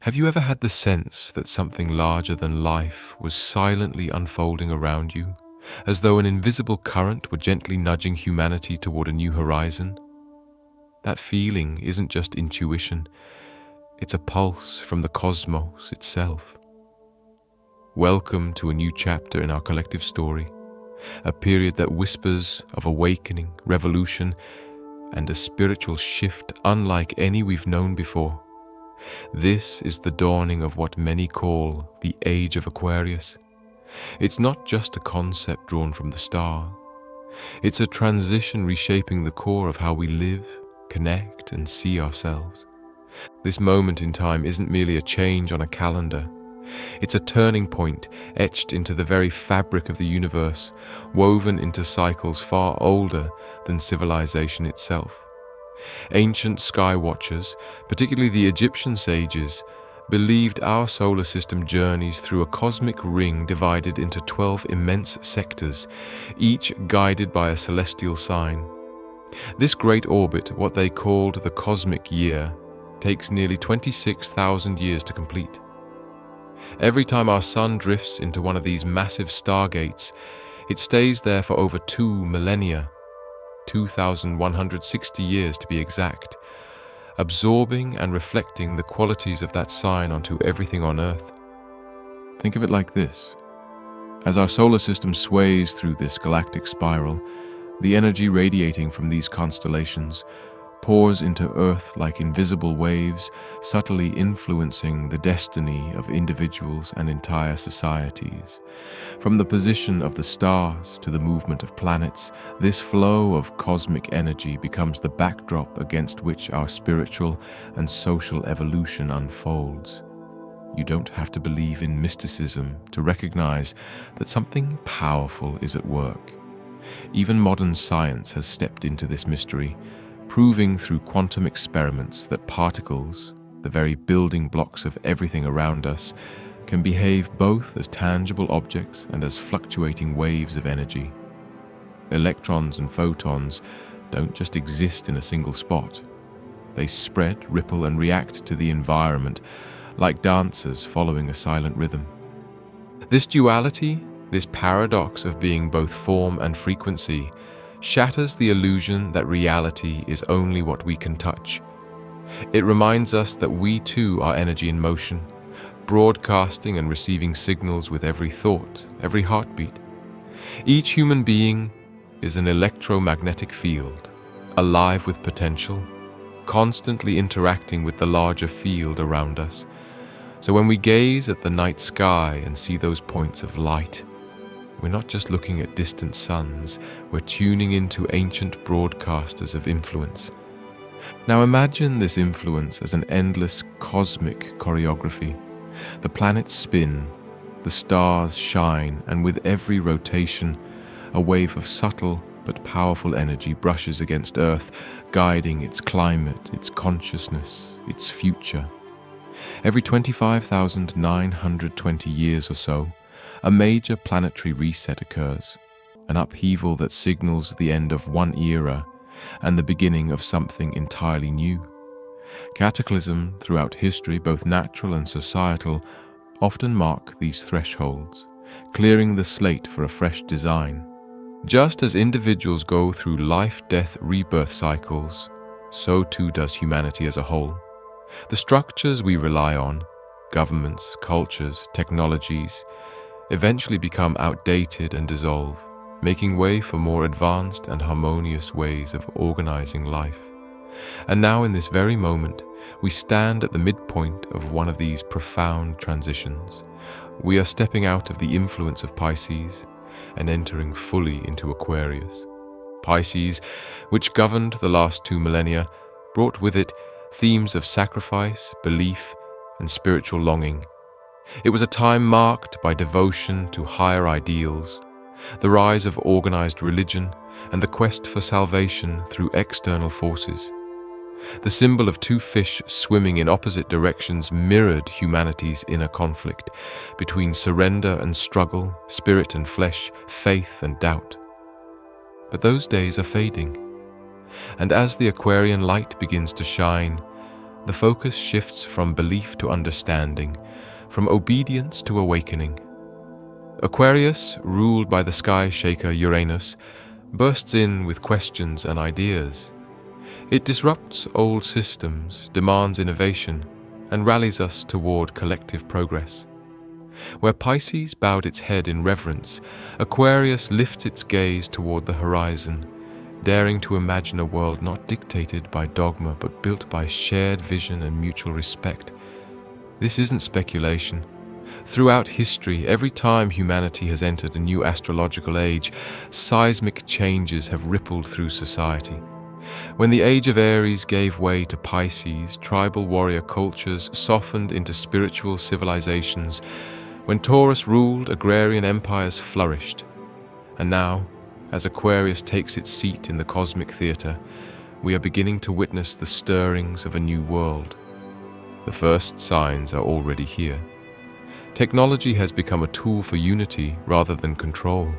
Have you ever had the sense that something larger than life was silently unfolding around you, as though an invisible current were gently nudging humanity toward a new horizon? That feeling isn't just intuition, it's a pulse from the cosmos itself. Welcome to a new chapter in our collective story, a period that whispers of awakening, revolution, and a spiritual shift unlike any we've known before. This is the dawning of what many call the Age of Aquarius. It's not just a concept drawn from the stars. It's a transition reshaping the core of how we live, connect, and see ourselves. This moment in time isn't merely a change on a calendar. It's a turning point etched into the very fabric of the universe, woven into cycles far older than civilization itself. Ancient sky watchers, particularly the Egyptian sages, believed our solar system journeys through a cosmic ring divided into 12 immense sectors, each guided by a celestial sign. This great orbit, what they called the cosmic year, takes nearly 26,000 years to complete. Every time our sun drifts into one of these massive stargates, it stays there for over 2 millennia, 2,160 years to be exact, absorbing and reflecting the qualities of that sign onto everything on Earth. Think of it like this. As our solar system sways through this galactic spiral, the energy radiating from these constellations pours into Earth like invisible waves, subtly influencing the destiny of individuals and entire societies. From the position of the stars to the movement of planets, this flow of cosmic energy becomes the backdrop against which our spiritual and social evolution unfolds. You don't have to believe in mysticism to recognize that something powerful is at work. Even modern science has stepped into this mystery, proving through quantum experiments that particles, the very building blocks of everything around us, can behave both as tangible objects and as fluctuating waves of energy. Electrons and photons don't just exist in a single spot. They spread, ripple, and react to the environment like dancers following a silent rhythm. This duality, this paradox of being both form and frequency, shatters the illusion that reality is only what we can touch. It reminds us that we too are energy in motion, broadcasting and receiving signals with every thought, every heartbeat. Each human being is an electromagnetic field, alive with potential, constantly interacting with the larger field around us. So when we gaze at the night sky and see those points of light, we're not just looking at distant suns, we're tuning into ancient broadcasters of influence. Now imagine this influence as an endless cosmic choreography. The planets spin, the stars shine, and with every rotation, a wave of subtle but powerful energy brushes against Earth, guiding its climate, its consciousness, its future. Every 25,920 years or so, a major planetary reset occurs, an upheaval that signals the end of one era and the beginning of something entirely new. Cataclysm throughout history, both natural and societal, often mark these thresholds, clearing the slate for a fresh design. Just as individuals go through life-death rebirth cycles, so too does humanity as a whole. The structures we rely on, governments, cultures, technologies, eventually become outdated and dissolve, making way for more advanced and harmonious ways of organizing life. And now in this very moment, we stand at the midpoint of one of these profound transitions. We are stepping out of the influence of Pisces and entering fully into Aquarius. Pisces, which governed the last 2 millennia, brought with it themes of sacrifice, belief, and spiritual longing. It was a time marked by devotion to higher ideals, the rise of organized religion, and the quest for salvation through external forces. The symbol of 2 fish swimming in opposite directions mirrored humanity's inner conflict between surrender and struggle, spirit and flesh, faith and doubt. But those days are fading, and as the Aquarian light begins to shine, the focus shifts from belief to understanding, from obedience to awakening. Aquarius, ruled by the sky shaker Uranus, bursts in with questions and ideas. It disrupts old systems, demands innovation, and rallies us toward collective progress. Where Pisces bowed its head in reverence, Aquarius lifts its gaze toward the horizon, daring to imagine a world not dictated by dogma but built by shared vision and mutual respect. This isn't speculation. Throughout history, every time humanity has entered a new astrological age, seismic changes have rippled through society. When the age of Aries gave way to Pisces, tribal warrior cultures softened into spiritual civilizations. When Taurus ruled, agrarian empires flourished. And now, as Aquarius takes its seat in the cosmic theater, we are beginning to witness the stirrings of a new world. The first signs are already here. Technology has become a tool for unity rather than control.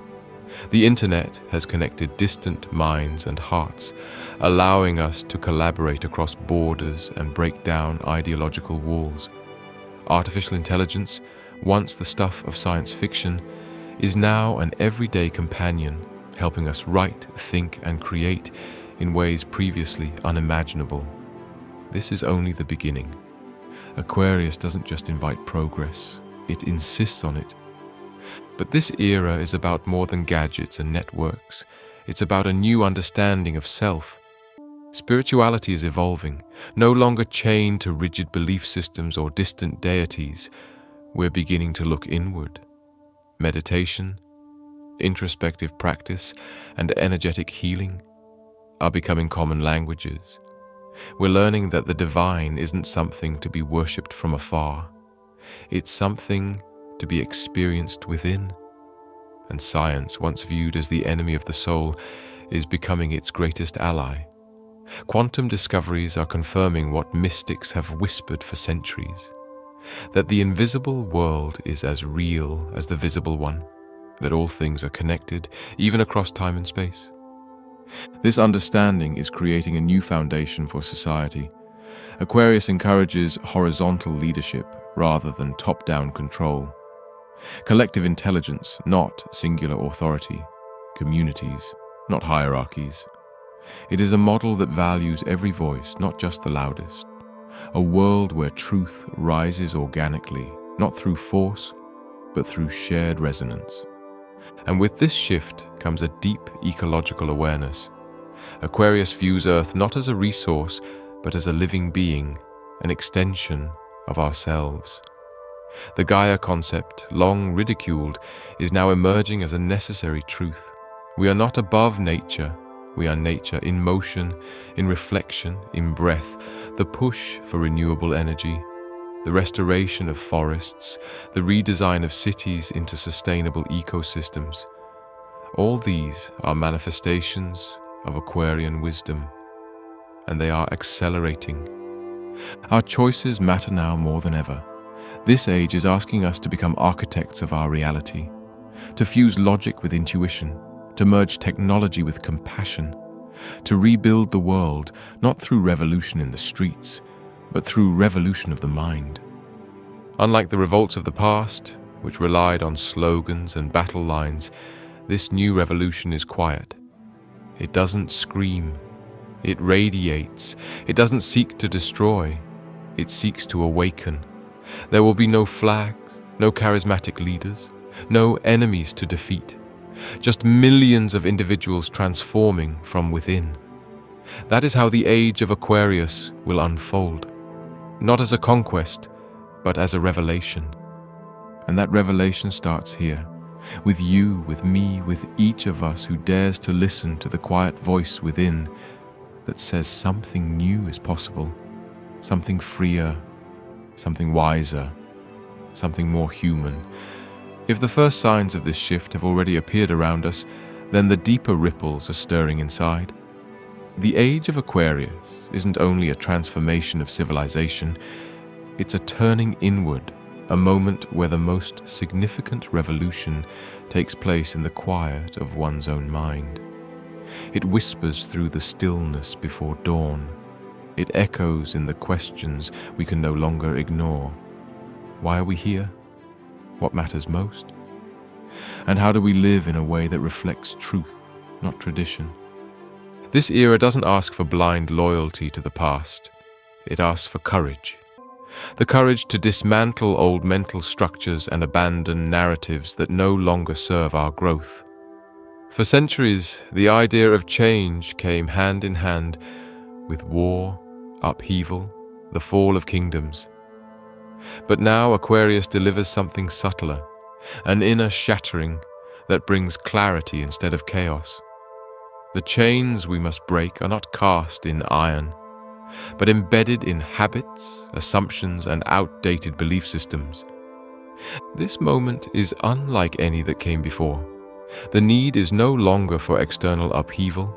The internet has connected distant minds and hearts, allowing us to collaborate across borders and break down ideological walls. Artificial intelligence, once the stuff of science fiction, is now an everyday companion, helping us write, think, and create in ways previously unimaginable. This is only the beginning. Aquarius doesn't just invite progress, it insists on it. But this era is about more than gadgets and networks. It's about a new understanding of self. Spirituality is evolving, no longer chained to rigid belief systems or distant deities. We're beginning to look inward. Meditation, introspective practice, and energetic healing are becoming common languages. We're learning that the divine isn't something to be worshipped from afar. It's something to be experienced within. And science, once viewed as the enemy of the soul, is becoming its greatest ally. Quantum discoveries are confirming what mystics have whispered for centuries, that the invisible world is as real as the visible one, that all things are connected, even across time and space. This understanding is creating a new foundation for society. Aquarius encourages horizontal leadership rather than top-down control. Collective intelligence, not singular authority. Communities, not hierarchies. It is a model that values every voice, not just the loudest. A world where truth rises organically, not through force, but through shared resonance. And with this shift comes a deep ecological awareness. Aquarius views Earth not as a resource, but as a living being, an extension of ourselves. The Gaia concept, long ridiculed, is now emerging as a necessary truth. We are not above nature. We are nature in motion, in reflection, in breath, the push for renewable energy, the restoration of forests, the redesign of cities into sustainable ecosystems. All these are manifestations of Aquarian wisdom, and they are accelerating. Our choices matter now more than ever. This age is asking us to become architects of our reality, to fuse logic with intuition, to merge technology with compassion, to rebuild the world not through revolution in the streets, but through revolution of the mind. Unlike the revolts of the past, which relied on slogans and battle lines, this new revolution is quiet. It doesn't scream. It radiates. It doesn't seek to destroy. It seeks to awaken. There will be no flags, no charismatic leaders, no enemies to defeat. Just millions of individuals transforming from within. That is how the age of Aquarius will unfold. Not as a conquest, but as a revelation. And that revelation starts here, with you, with me, with each of us who dares to listen to the quiet voice within that says something new is possible, something freer, something wiser, something more human. If the first signs of this shift have already appeared around us, then the deeper ripples are stirring inside. The age of Aquarius isn't only a transformation of civilization, it's a turning inward, a moment where the most significant revolution takes place in the quiet of one's own mind. It whispers through the stillness before dawn. It echoes in the questions we can no longer ignore. Why are we here? What matters most? And how do we live in a way that reflects truth, not tradition? This era doesn't ask for blind loyalty to the past. It asks for courage. The courage to dismantle old mental structures and abandon narratives that no longer serve our growth. For centuries, the idea of change came hand in hand with war, upheaval, the fall of kingdoms. But now Aquarius delivers something subtler, an inner shattering that brings clarity instead of chaos. The chains we must break are not cast in iron, but embedded in habits, assumptions, and outdated belief systems. This moment is unlike any that came before. The need is no longer for external upheaval,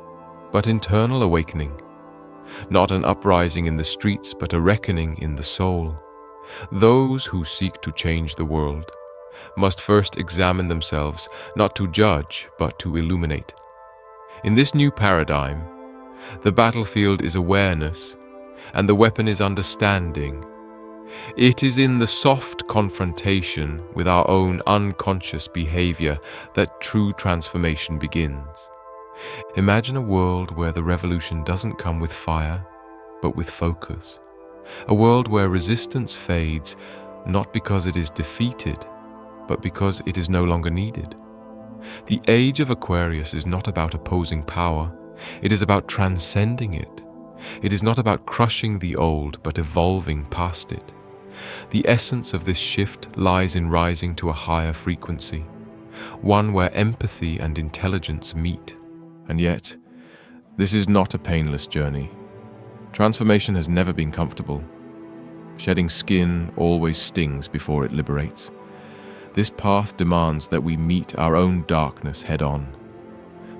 but internal awakening. Not an uprising in the streets, but a reckoning in the soul. Those who seek to change the world must first examine themselves, not to judge, but to illuminate. In this new paradigm, the battlefield is awareness, and the weapon is understanding. It is in the soft confrontation with our own unconscious behavior that true transformation begins. Imagine a world where the revolution doesn't come with fire, but with focus. A world where resistance fades, not because it is defeated, but because it is no longer needed. The age of Aquarius is not about opposing power. It is about transcending it. It is not about crushing the old, but evolving past it. The essence of this shift lies in rising to a higher frequency, one where empathy and intelligence meet. And yet, this is not a painless journey. Transformation has never been comfortable. Shedding skin always stings before it liberates. This path demands that we meet our own darkness head-on,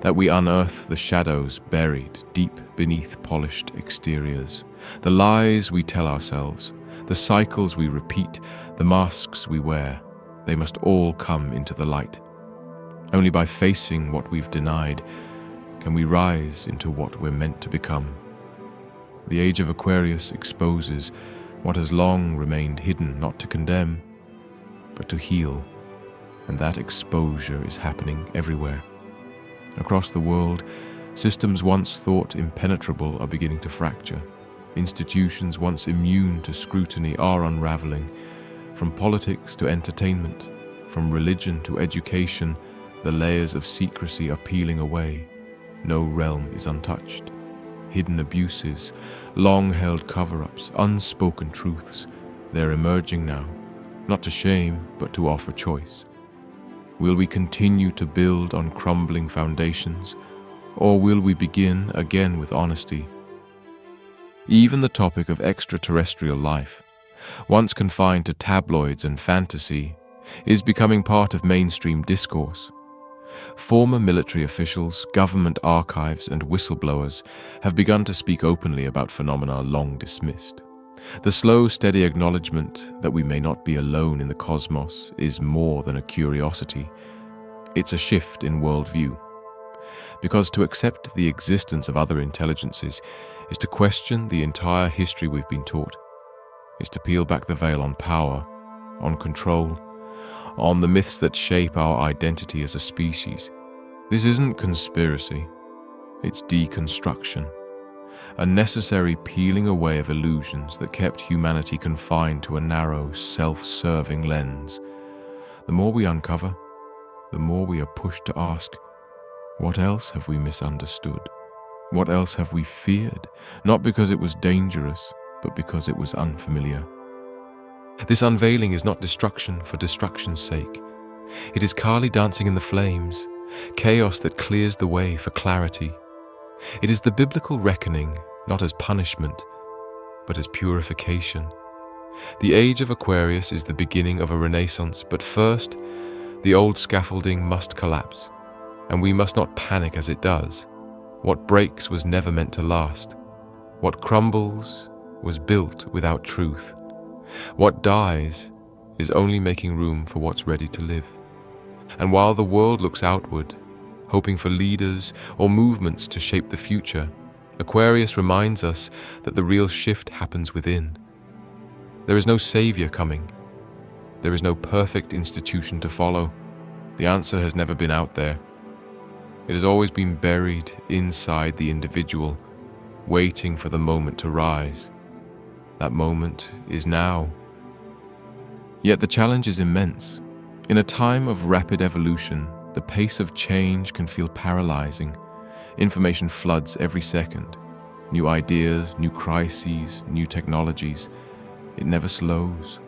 that we unearth the shadows buried deep beneath polished exteriors, the lies we tell ourselves, the cycles we repeat, the masks we wear. They must all come into the light. Only by facing what we've denied can we rise into what we're meant to become. The age of Aquarius exposes what has long remained hidden, not to condemn, but to heal. And that exposure is happening everywhere. Across the world, systems once thought impenetrable are beginning to fracture. Institutions once immune to scrutiny are unraveling. From politics to entertainment, from religion to education, the layers of secrecy are peeling away. No realm is untouched. Hidden abuses, long-held cover-ups, unspoken truths, they're emerging now, not to shame, but to offer choice. Will we continue to build on crumbling foundations, or will we begin again with honesty? Even the topic of extraterrestrial life, once confined to tabloids and fantasy, is becoming part of mainstream discourse. Former military officials, government archives, and whistleblowers have begun to speak openly about phenomena long dismissed. The slow, steady acknowledgement that we may not be alone in the cosmos is more than a curiosity. It's a shift in worldview. Because to accept the existence of other intelligences is to question the entire history we've been taught, is to peel back the veil on power, on control, on the myths that shape our identity as a species. This isn't conspiracy, it's deconstruction. A necessary peeling away of illusions that kept humanity confined to a narrow, self-serving lens. The more we uncover, the more we are pushed to ask, what else have we misunderstood? What else have we feared? Not because it was dangerous, but because it was unfamiliar. This unveiling is not destruction for destruction's sake. It is Kali dancing in the flames, chaos that clears the way for clarity. It is the biblical reckoning, not as punishment, but as purification. The age of Aquarius is the beginning of a renaissance, but first, the old scaffolding must collapse, and we must not panic as it does. What breaks was never meant to last. What crumbles was built without truth. What dies is only making room for what's ready to live. And while the world looks outward, hoping for leaders or movements to shape the future, Aquarius reminds us that the real shift happens within. There is no savior coming. There is no perfect institution to follow. The answer has never been out there. It has always been buried inside the individual, waiting for the moment to rise. That moment is now. Yet the challenge is immense. In a time of rapid evolution, the pace of change can feel paralyzing. Information floods every second. New ideas, new crises, new technologies. It never slows.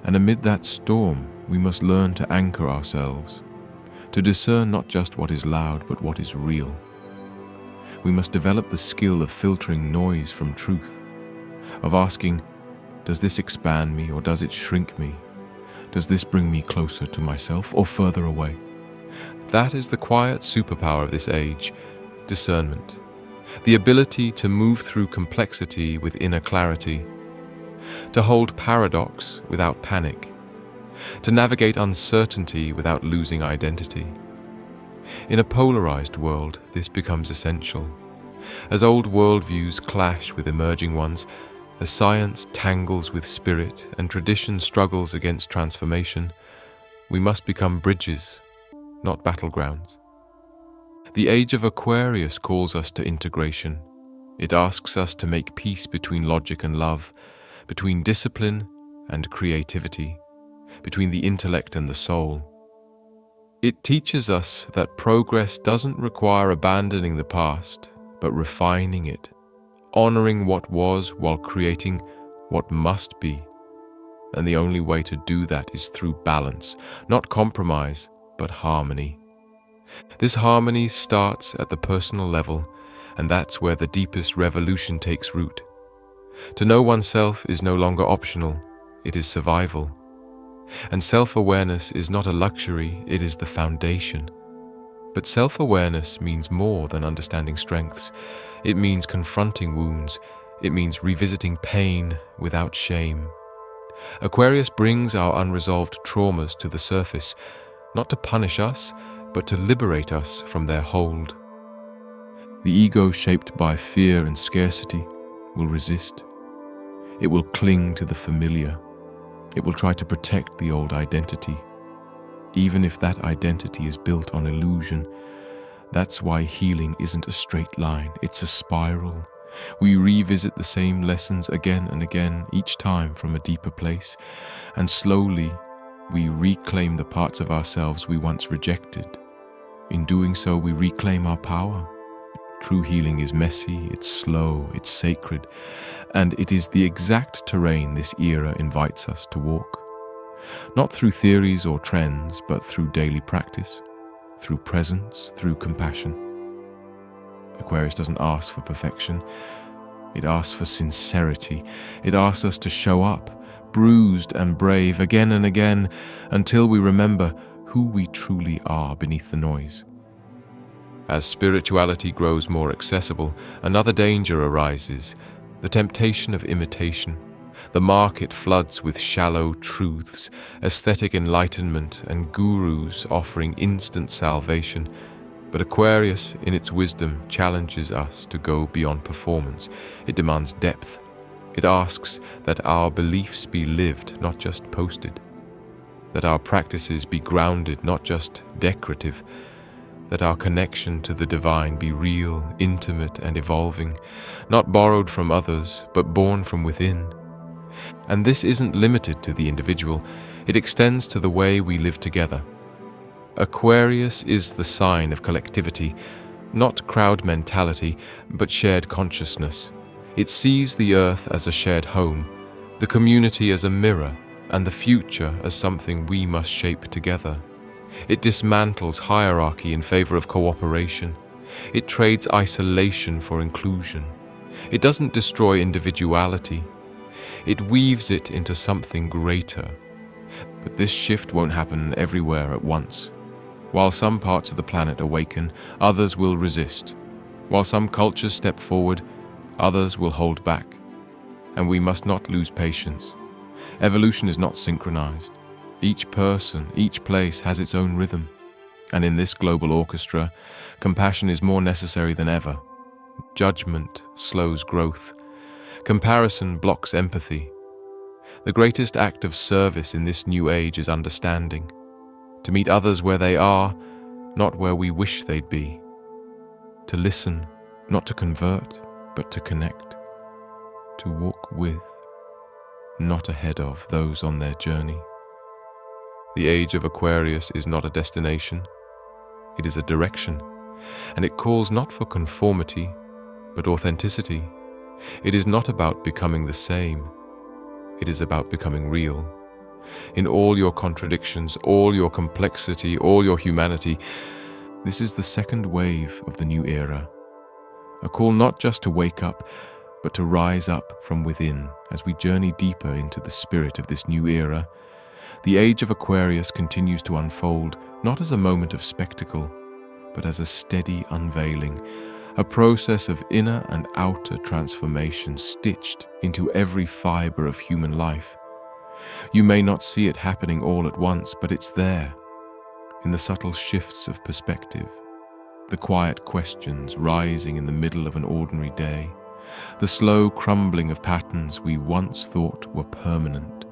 And amid that storm, we must learn to anchor ourselves, to discern not just what is loud, but what is real. We must develop the skill of filtering noise from truth, of asking, does this expand me or does it shrink me? Does this bring me closer to myself or further away? That is the quiet superpower of this age, discernment. The ability to move through complexity with inner clarity, to hold paradox without panic, to navigate uncertainty without losing identity. In a polarized world, this becomes essential. As old worldviews clash with emerging ones, as science tangles with spirit and tradition struggles against transformation, we must become bridges, not battlegrounds. The age of Aquarius calls us to integration. It asks us to make peace between logic and love, between discipline and creativity, between the intellect and the soul. It teaches us that progress doesn't require abandoning the past, but refining it, honoring what was while creating what must be. And the only way to do that is through balance, not compromise, but harmony. This harmony starts at the personal level, and that's where the deepest revolution takes root. To know oneself is no longer optional, it is survival. And self-awareness is not a luxury, it is the foundation. But self-awareness means more than understanding strengths. It means confronting wounds. It means revisiting pain without shame. Aquarius brings our unresolved traumas to the surface, not to punish us, but to liberate us from their hold. The ego shaped by fear and scarcity will resist. It will cling to the familiar. It will try to protect the old identity, even if that identity is built on illusion. That's why healing isn't a straight line, it's a spiral. We revisit the same lessons again and again, each time from a deeper place, and slowly we reclaim the parts of ourselves we once rejected. In doing so, we reclaim our power. True healing is messy, it's slow, it's sacred, and it is the exact terrain this era invites us to walk. Not through theories or trends, but through daily practice, through presence, through compassion. Aquarius doesn't ask for perfection, it asks for sincerity. It asks us to show up, bruised and brave, again and again, until we remember who we truly are beneath the noise. As spirituality grows more accessible, another danger arises, the temptation of imitation. The market floods with shallow truths, aesthetic enlightenment, and gurus offering instant salvation. But Aquarius, in its wisdom, challenges us to go beyond performance. It demands depth. It asks that our beliefs be lived, not just posted. That our practices be grounded, not just decorative. That our connection to the divine be real, intimate, and evolving, not borrowed from others, but born from within. And this isn't limited to the individual, it extends to the way we live together. Aquarius is the sign of collectivity, not crowd mentality, but shared consciousness. It sees the earth as a shared home, the community as a mirror, and the future as something we must shape together. It dismantles hierarchy in favor of cooperation. It trades isolation for inclusion. It doesn't destroy individuality. It weaves it into something greater. But this shift won't happen everywhere at once. While some parts of the planet awaken, others will resist. While some cultures step forward, others will hold back. And we must not lose patience. Evolution is not synchronized. Each person, each place has its own rhythm. And in this global orchestra, compassion is more necessary than ever. Judgment slows growth. Comparison blocks empathy. The greatest act of service in this new age is understanding. To meet others where they are, not where we wish they'd be. To listen, not to convert, but to connect. To walk with, not ahead of, those on their journey. The age of Aquarius is not a destination. It is a direction, and it calls not for conformity, but authenticity. It is not about becoming the same. It is about becoming real. In all your contradictions, all your complexity, all your humanity, this is the second wave of the new era. A call not just to wake up, but to rise up from within as we journey deeper into the spirit of this new era. The age of Aquarius continues to unfold, not as a moment of spectacle, but as a steady unveiling, a process of inner and outer transformation stitched into every fiber of human life. You may not see it happening all at once, but it's there, in the subtle shifts of perspective, the quiet questions rising in the middle of an ordinary day, the slow crumbling of patterns we once thought were permanent.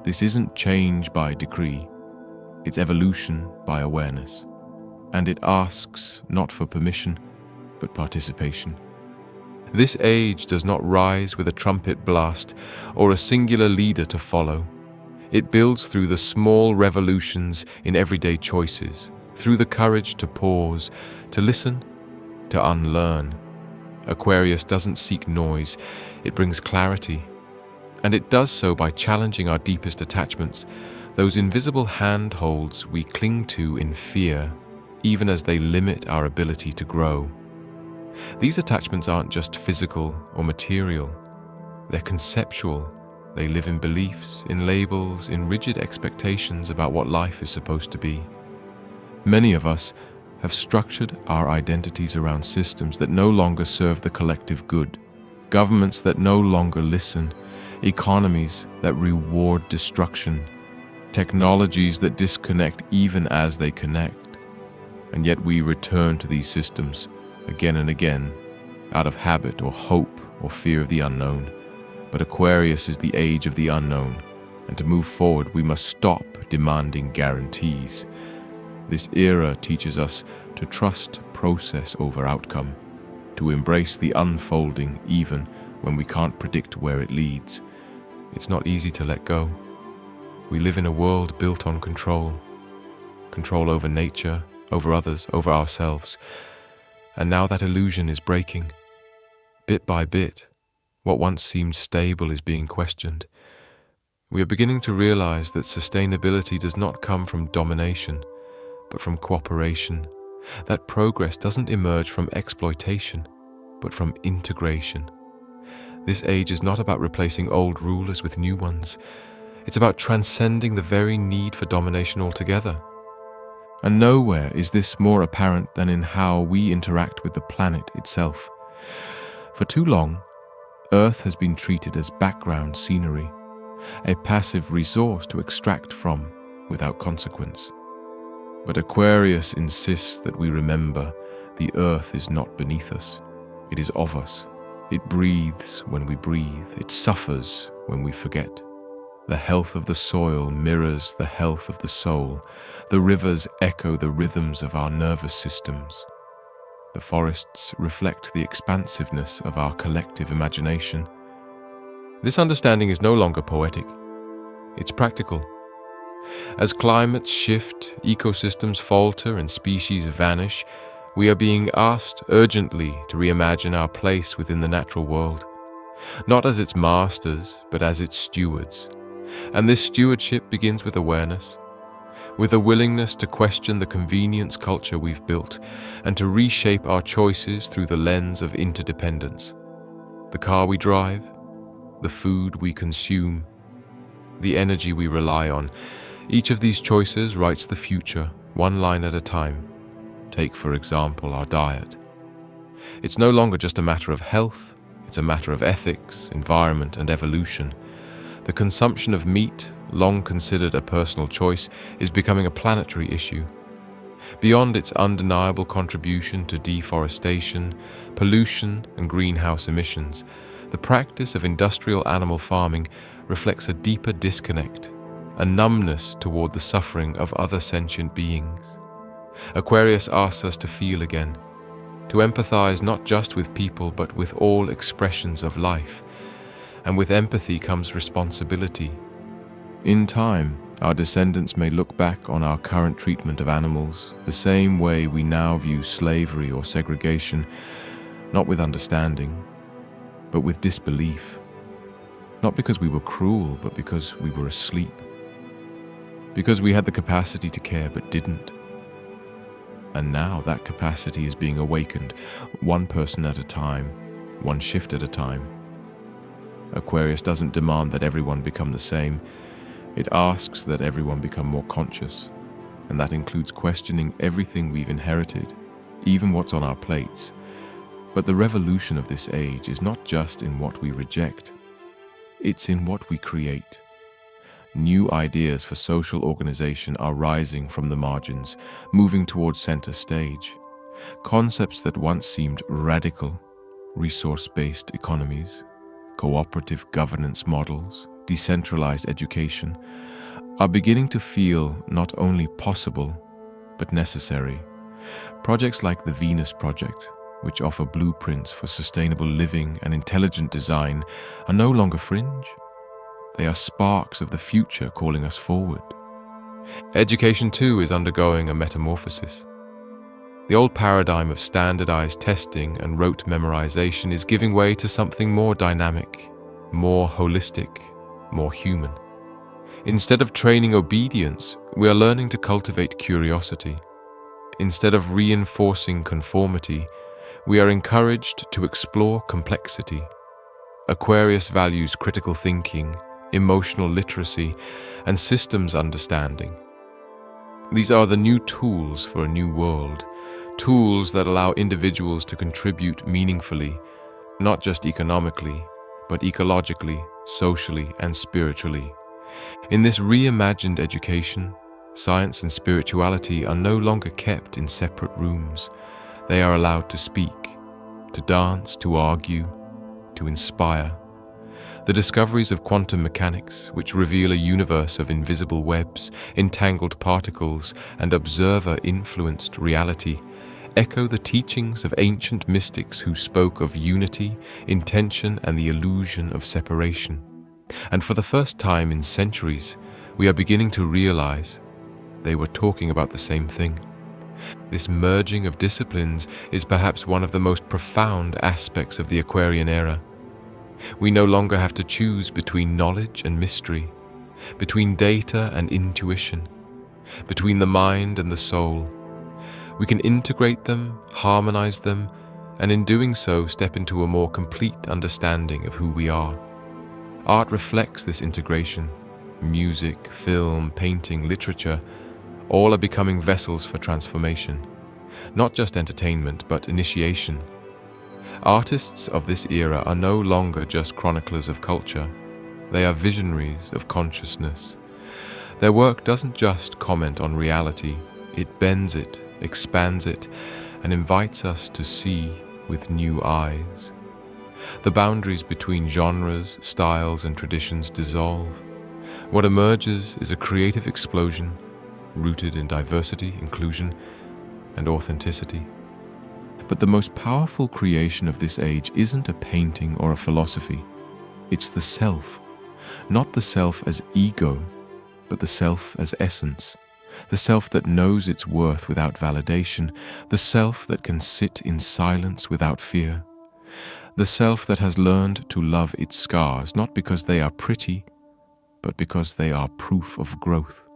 This isn't change by decree, it's evolution by awareness, and it asks not for permission, but participation. This age does not rise with a trumpet blast or a singular leader to follow. It builds through the small revolutions in everyday choices, through the courage to pause, to listen, to unlearn. Aquarius doesn't seek noise, it brings clarity. And it does so by challenging our deepest attachments, those invisible handholds we cling to in fear, even as they limit our ability to grow. These attachments aren't just physical or material, they're conceptual. They live in beliefs, in labels, in rigid expectations about what life is supposed to be. Many of us have structured our identities around systems that no longer serve the collective good, governments that no longer listen, economies that reward destruction, technologies that disconnect even as they connect. And yet we return to these systems again and again, out of habit or hope or fear of the unknown. But Aquarius is the age of the unknown, and to move forward we must stop demanding guarantees. This era teaches us to trust process over outcome, to embrace the unfolding even when we can't predict where it leads. It's not easy to let go. We live in a world built on control over nature, over others, over ourselves. And now that illusion is breaking. Bit by bit, what once seemed stable is being questioned. We are beginning to realize that sustainability does not come from domination, but from cooperation. That progress doesn't emerge from exploitation, but from integration. This age is not about replacing old rulers with new ones. It's about transcending the very need for domination altogether. And nowhere is this more apparent than in how we interact with the planet itself. For too long, Earth has been treated as background scenery, a passive resource to extract from without consequence. But Aquarius insists that we remember the Earth is not beneath us, it is of us. It breathes when we breathe, it suffers when we forget. The health of the soil mirrors the health of the soul. The rivers echo the rhythms of our nervous systems. The forests reflect the expansiveness of our collective imagination. This understanding is no longer poetic. It's practical. As climates shift, ecosystems falter, and species vanish, we are being asked urgently to reimagine our place within the natural world, not as its masters, but as its stewards. And this stewardship begins with awareness, with a willingness to question the convenience culture we've built and to reshape our choices through the lens of interdependence. The car we drive, the food we consume, the energy we rely on. Each of these choices writes the future, one line at a time. Take, for example, our diet. It's no longer just a matter of health, it's a matter of ethics, environment, and evolution. The consumption of meat, long considered a personal choice, is becoming a planetary issue. Beyond its undeniable contribution to deforestation, pollution, and greenhouse emissions, the practice of industrial animal farming reflects a deeper disconnect, a numbness toward the suffering of other sentient beings. Aquarius asks us to feel again, to empathize not just with people but with all expressions of life, and with empathy comes responsibility. In time, our descendants may look back on our current treatment of animals the same way we now view slavery or segregation, not with understanding, but with disbelief. Not because we were cruel, but because we were asleep. Because we had the capacity to care but didn't. And now that capacity is being awakened, one person at a time, one shift at a time. Aquarius doesn't demand that everyone become the same. It asks that everyone become more conscious, and that includes questioning everything we've inherited, even what's on our plates. But the revolution of this age is not just in what we reject, it's in what we create. New ideas for social organization are rising from the margins, moving towards center stage. Concepts that once seemed radical, resource-based economies, cooperative governance models, decentralized education, are beginning to feel not only possible, but necessary. Projects like the Venus Project, which offer blueprints for sustainable living and intelligent design, are no longer fringe. They are sparks of the future calling us forward. Education too is undergoing a metamorphosis. The old paradigm of standardized testing and rote memorization is giving way to something more dynamic, more holistic, more human. Instead of training obedience, we are learning to cultivate curiosity. Instead of reinforcing conformity, we are encouraged to explore complexity. Aquarius values critical thinking, emotional literacy, and systems understanding. These are the new tools for a new world, tools that allow individuals to contribute meaningfully, not just economically, but ecologically, socially, and spiritually. In this reimagined education, science and spirituality are no longer kept in separate rooms. They are allowed to speak, to dance, to argue, to inspire. The discoveries of quantum mechanics, which reveal a universe of invisible webs, entangled particles, and observer-influenced reality, echo the teachings of ancient mystics who spoke of unity, intention, and the illusion of separation. And for the first time in centuries, we are beginning to realize they were talking about the same thing. This merging of disciplines is perhaps one of the most profound aspects of the Aquarian era. We no longer have to choose between knowledge and mystery, between data and intuition, between the mind and the soul. We can integrate them, harmonize them, and in doing so step into a more complete understanding of who we are. Art reflects this integration. Music, film, painting, literature, all are becoming vessels for transformation. Not just entertainment, but initiation. Artists of this era are no longer just chroniclers of culture. They are visionaries of consciousness. Their work doesn't just comment on reality, it bends it, expands it, and invites us to see with new eyes. The boundaries between genres, styles, and traditions dissolve. What emerges is a creative explosion rooted in diversity, inclusion, and authenticity. But the most powerful creation of this age isn't a painting or a philosophy. It's the self. Not the self as ego, but the self as essence. The self that knows its worth without validation. The self that can sit in silence without fear. The self that has learned to love its scars, not because they are pretty, but because they are proof of growth.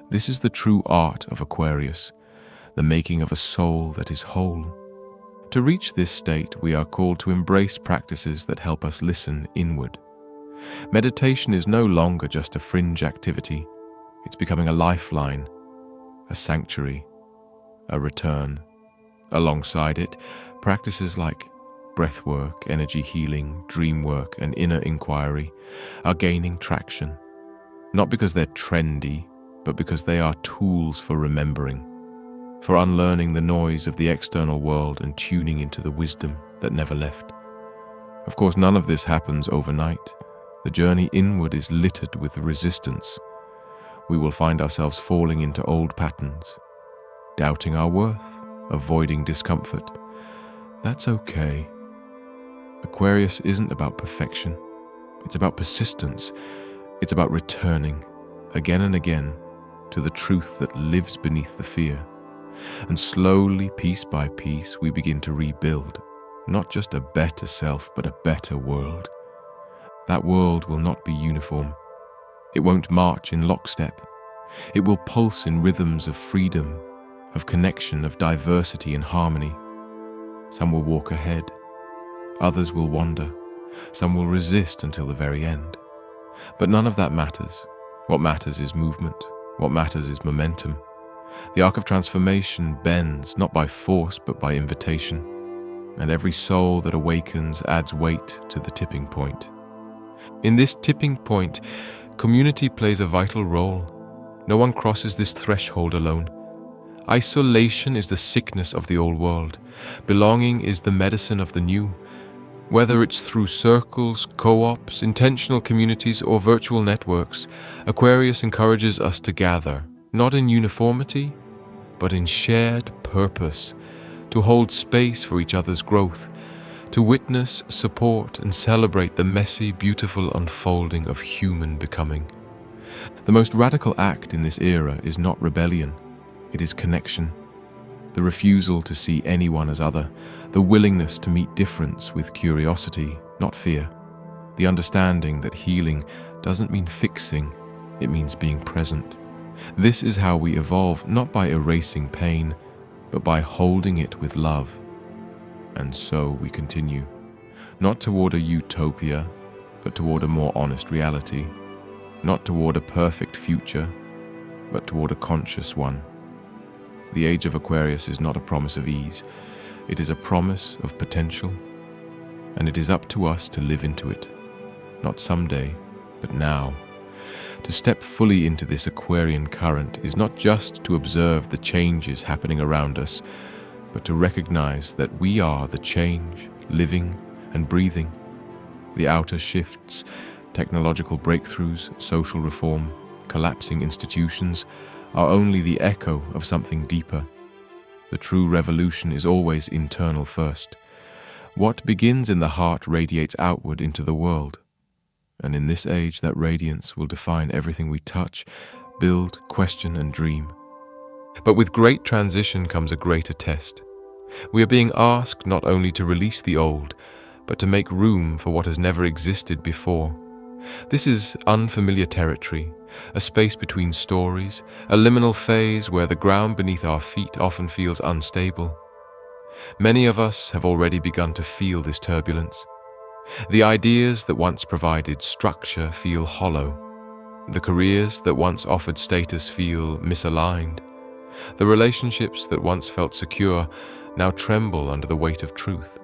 This is the true art of Aquarius, the making of a soul that is whole. To reach this state, we are called to embrace practices that help us listen inward. Meditation is no longer just a fringe activity. It's becoming a lifeline, a sanctuary, a return. Alongside it, practices like breathwork, energy healing, dream work, and inner inquiry are gaining traction. Not because they're trendy, but because they are tools for remembering. for unlearning the noise of the external world and tuning into the wisdom that never left. Of course, none of this happens overnight. The journey inward is littered with resistance. We will find ourselves falling into old patterns, doubting our worth, avoiding discomfort. That's okay. Aquarius isn't about perfection. It's about persistence. It's about returning, again and again, to the truth that lives beneath the fear. And slowly, piece by piece, we begin to rebuild, not just a better self, but a better world. That world will not be uniform. It won't march in lockstep. It will pulse in rhythms of freedom, of connection, of diversity and harmony. Some will walk ahead. Others will wander. Some will resist until the very end. But none of that matters. What matters is movement. What matters is momentum. The arc of transformation bends not by force but by invitation. And every soul that awakens adds weight to the tipping point. In this tipping point, community plays a vital role. No one crosses this threshold alone. Isolation is the sickness of the old world. Belonging is the medicine of the new. Whether it's through circles, co-ops, intentional communities, or virtual networks, Aquarius encourages us to gather, not in uniformity, but in shared purpose, to hold space for each other's growth, to witness, support, and celebrate the messy, beautiful unfolding of human becoming. The most radical act in this era is not rebellion, it is connection. The refusal to see anyone as other, the willingness to meet difference with curiosity, not fear. The understanding that healing doesn't mean fixing, it means being present. This is how we evolve, not by erasing pain, but by holding it with love. And so we continue, not toward a utopia, but toward a more honest reality, not toward a perfect future, but toward a conscious one. The age of Aquarius is not a promise of ease, it is a promise of potential, and it is up to us to live into it, not someday, but now. To step fully into this Aquarian current is not just to observe the changes happening around us, but to recognize that we are the change, living and breathing. The outer shifts, technological breakthroughs, social reform, collapsing institutions, are only the echo of something deeper. The true revolution is always internal first. What begins in the heart radiates outward into the world. And in this age, that radiance will define everything we touch, build, question, and dream. But with great transition comes a greater test. We are being asked not only to release the old, but to make room for what has never existed before. This is unfamiliar territory, a space between stories, a liminal phase where the ground beneath our feet often feels unstable. Many of us have already begun to feel this turbulence. The ideas that once provided structure feel hollow. The careers that once offered status feel misaligned. The relationships that once felt secure now tremble under the weight of truth.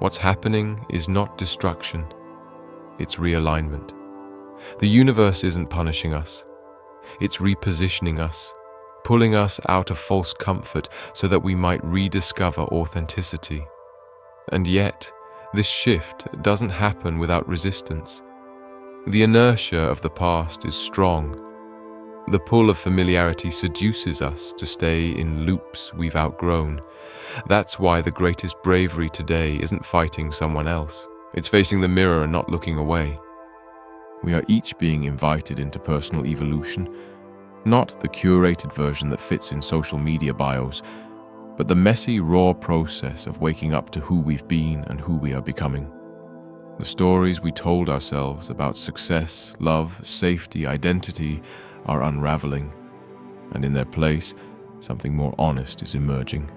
What's happening is not destruction, it's realignment. The universe isn't punishing us, it's repositioning us, pulling us out of false comfort so that we might rediscover authenticity. And yet, this shift doesn't happen without resistance. The inertia of the past is strong. The pull of familiarity seduces us to stay in loops we've outgrown. That's why the greatest bravery today isn't fighting someone else. It's facing the mirror and not looking away. We are each being invited into personal evolution, not the curated version that fits in social media bios, but the messy, raw process of waking up to who we've been and who we are becoming. The stories we told ourselves about success, love, safety, identity are unraveling, and in their place, something more honest is emerging.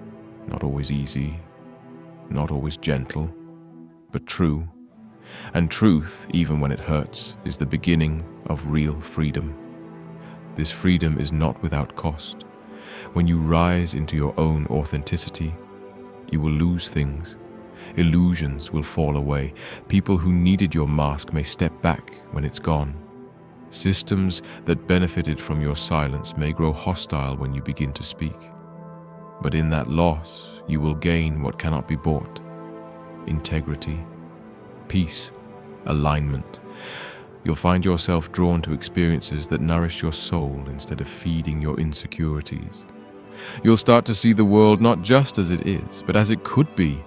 Not always easy, not always gentle, but true. And truth, even when it hurts, is the beginning of real freedom. This freedom is not without cost. When you rise into your own authenticity, you will lose things. Illusions will fall away. People who needed your mask may step back when it's gone. Systems that benefited from your silence may grow hostile when you begin to speak. But in that loss, you will gain what cannot be bought: integrity, peace, alignment. You'll find yourself drawn to experiences that nourish your soul instead of feeding your insecurities. You'll start to see the world not just as it is, but as it could be.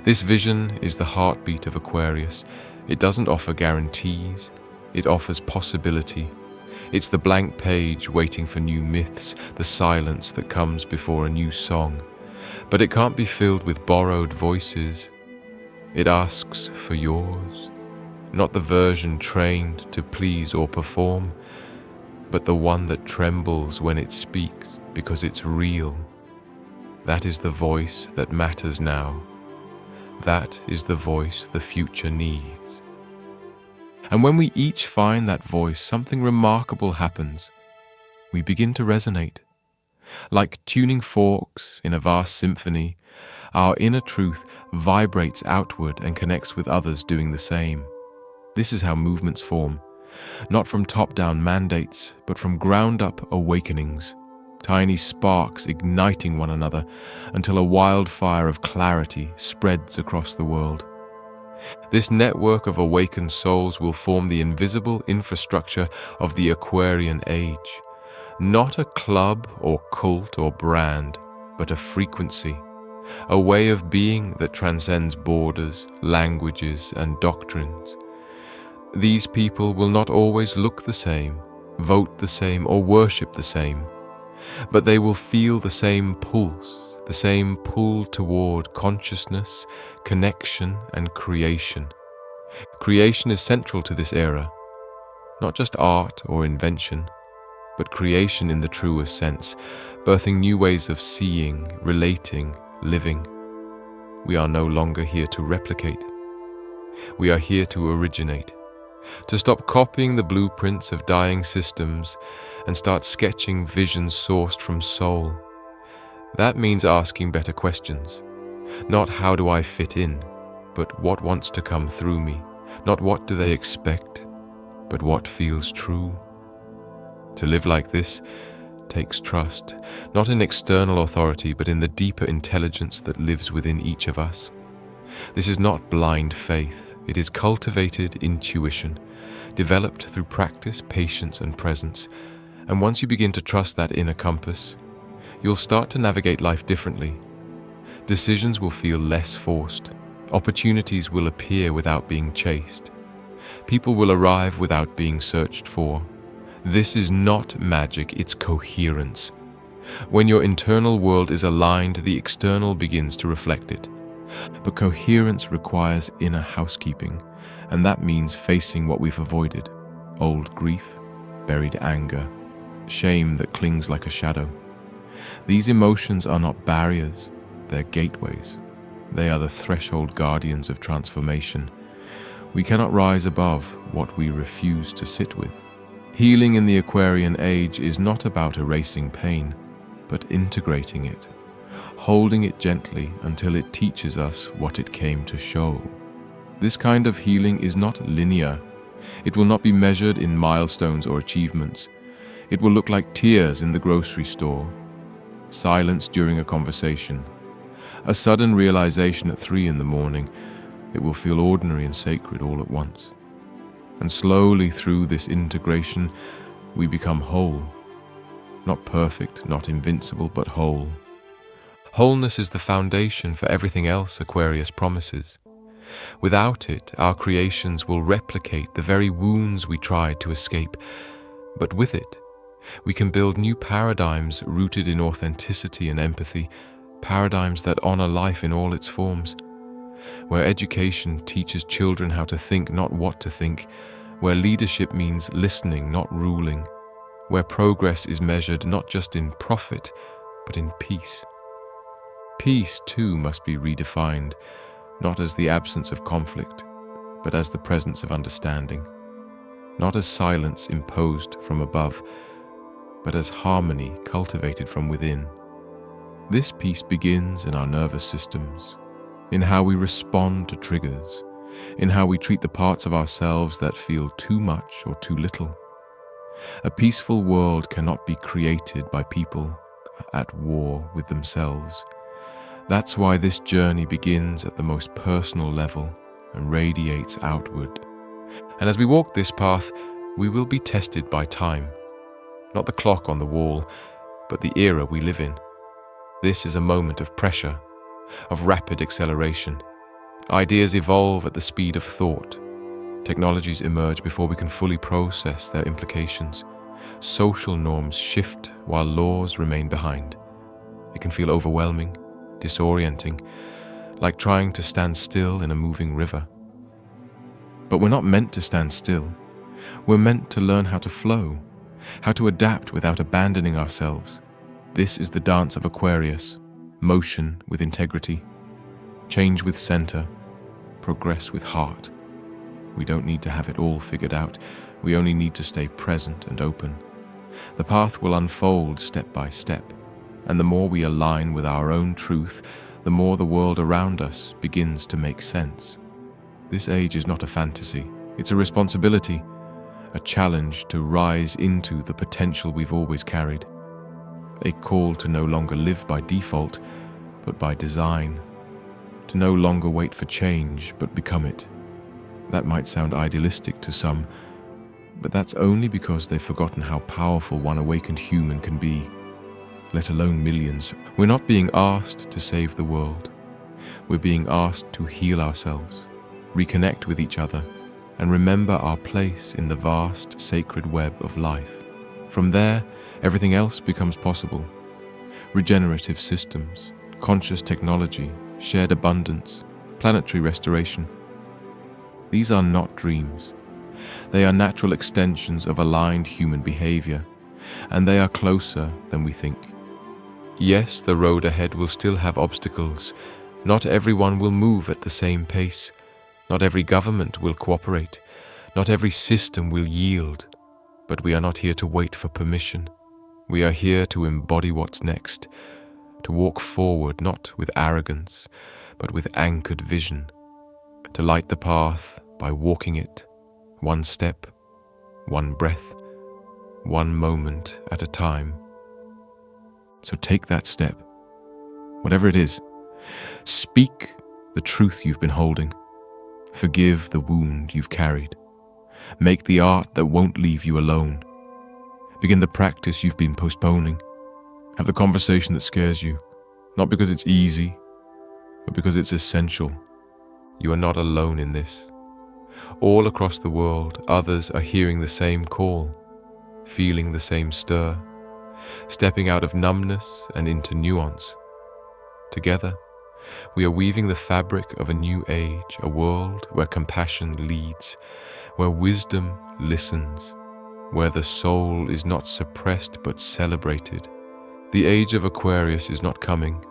This vision is the heartbeat of Aquarius. It doesn't offer guarantees, it offers possibility. It's the blank page waiting for new myths, the silence that comes before a new song. But it can't be filled with borrowed voices. It asks for yours, not the version trained to please or perform, but the one that trembles when it speaks because it's real. That is the voice that matters now. That is the voice the future needs. And when we each find that voice, something remarkable happens. We begin to resonate. Like tuning forks in a vast symphony, our inner truth vibrates outward and connects with others doing the same. This is how movements form, not from top-down mandates, but from ground-up awakenings, tiny sparks igniting one another until a wildfire of clarity spreads across the world. This network of awakened souls will form the invisible infrastructure of the Aquarian age, not a club or cult or brand, but a frequency, a way of being that transcends borders, languages, and doctrines. These people will not always look the same, vote the same, or worship the same, but they will feel the same pulse, the same pull toward consciousness, connection, and creation. Creation is central to this era, not just art or invention, but creation in the truest sense, birthing new ways of seeing, relating, living. We are no longer here to replicate. We are here to originate, to stop copying the blueprints of dying systems and start sketching visions sourced from soul. That means asking better questions. Not how do I fit in, but what wants to come through me. Not what do they expect, but what feels true. To live like this takes trust, not in external authority, but in the deeper intelligence that lives within each of us. This is not blind faith, it is cultivated intuition, developed through practice, patience, and presence. And once you begin to trust that inner compass, you'll start to navigate life differently. Decisions will feel less forced. Opportunities will appear without being chased. People will arrive without being searched for. This is not magic, it's coherence. When your internal world is aligned, the external begins to reflect it. But coherence requires inner housekeeping, and that means facing what we've avoided: old grief, buried anger, shame that clings like a shadow. These emotions are not barriers, they're gateways. They are the threshold guardians of transformation. We cannot rise above what we refuse to sit with. Healing in the Aquarian age is not about erasing pain, but integrating it, holding it gently until it teaches us what it came to show. This kind of healing is not linear. It will not be measured in milestones or achievements. It will look like tears in the grocery store, silence during a conversation, a sudden realization at 3 a.m. It will feel ordinary and sacred all at once. And slowly through this integration, we become whole. Not perfect, not invincible, but whole. Wholeness is the foundation for everything else Aquarius promises. Without it, our creations will replicate the very wounds we tried to escape. But with it, we can build new paradigms rooted in authenticity and empathy, paradigms that honor life in all its forms. Where education teaches children how to think, not what to think. Where leadership means listening, not ruling. Where progress is measured not just in profit, but in peace. Peace, too, must be redefined, not as the absence of conflict, but as the presence of understanding. Not as silence imposed from above, but as harmony cultivated from within. This peace begins in our nervous systems, in how we respond to triggers, in how we treat the parts of ourselves that feel too much or too little. A peaceful world cannot be created by people at war with themselves. That's why this journey begins at the most personal level and radiates outward. And as we walk this path, we will be tested by time. Not the clock on the wall, but the era we live in. This is a moment of pressure, of rapid acceleration. Ideas evolve at the speed of thought. Technologies emerge before we can fully process their implications. Social norms shift while laws remain behind. It can feel overwhelming, disorienting, like trying to stand still in a moving river. But we're not meant to stand still. We're meant to learn how to flow, how to adapt without abandoning ourselves. This is the dance of Aquarius: motion with integrity, change with center, progress with heart. We don't need to have it all figured out. We only need to stay present and open. The path will unfold step by step, and the more we align with our own truth, the more the world around us begins to make sense. This age is not a fantasy. It's a responsibility, a challenge to rise into the potential we've always carried. A call to no longer live by default, but by design. To no longer wait for change, but become it. That might sound idealistic to some, but that's only because they've forgotten how powerful one awakened human can be, let alone millions. We're not being asked to save the world. We're being asked to heal ourselves, reconnect with each other, and remember our place in the vast, sacred web of life. From there, everything else becomes possible. Regenerative systems, conscious technology, shared abundance, planetary restoration. These are not dreams. They are natural extensions of aligned human behavior, and they are closer than we think. Yes, the road ahead will still have obstacles. Not everyone will move at the same pace. Not every government will cooperate. Not every system will yield. But we are not here to wait for permission. We are here to embody what's next, to walk forward not with arrogance, but with anchored vision, to light the path by walking it, one step, one breath, one moment at a time. So take that step, whatever it is. Speak the truth you've been holding. Forgive the wound you've carried. Make the art that won't leave you alone. Begin the practice you've been postponing. Have the conversation that scares you, not because it's easy, but because it's essential. You are not alone in this. All across the world, others are hearing the same call, feeling the same stir, stepping out of numbness and into nuance. Together, we are weaving the fabric of a new age, a world where compassion leads, where wisdom listens, where the soul is not suppressed but celebrated. The age of Aquarius is not coming.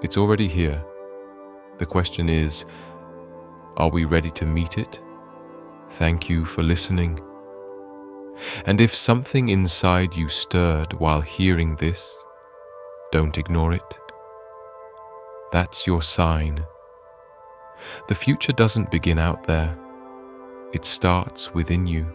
It's already here. The question is, are we ready to meet it? Thank you for listening. And if something inside you stirred while hearing this, don't ignore it. That's your sign. The future doesn't begin out there. It starts within you.